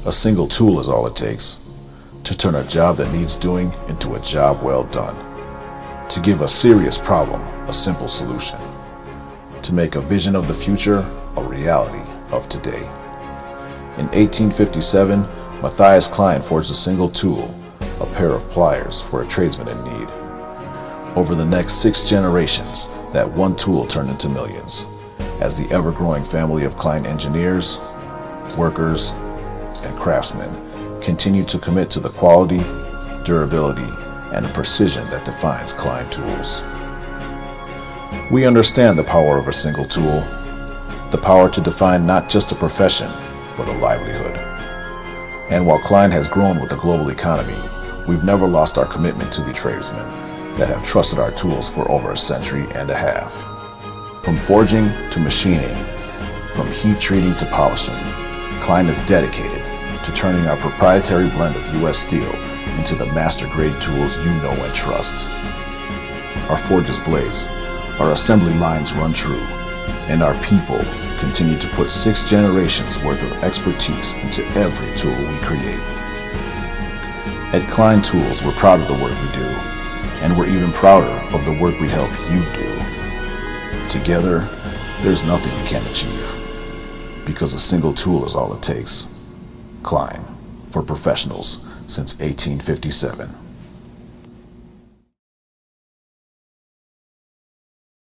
A single tool is all it takes to turn a job that needs doing into a job well done, to give a serious problem a simple solution, to make a vision of the future a reality of today. In 1857, Matthias Klein forged a single tool, a pair of pliers for a tradesman in need. Over the next 6 generations, that one tool turned into millions, as the ever-growing family of Klein engineers, workers, and craftsmen continued to commit to the quality, durability, and the precision that defines Klein Tools. We understand the power of a single tool, the power to define not just a profession, but a livelihood. And while Klein has grown with the global economy, we've never lost our commitment to the tradesmen that have trusted our tools for over a century and a half. From forging to machining, from heat treating to polishing, Klein is dedicated to turning our proprietary blend of U.S. steel into the master-grade tools you know and trust. Our forges blaze, our assembly lines run true, and our people continue to put 6 generations worth of expertise into every tool we create. At Klein Tools, we're proud of the work we do, and we're even prouder of the work we help you do. Together, there's nothing we can't achieve, because a single tool is all it takes. Klein, for professionals since 1857.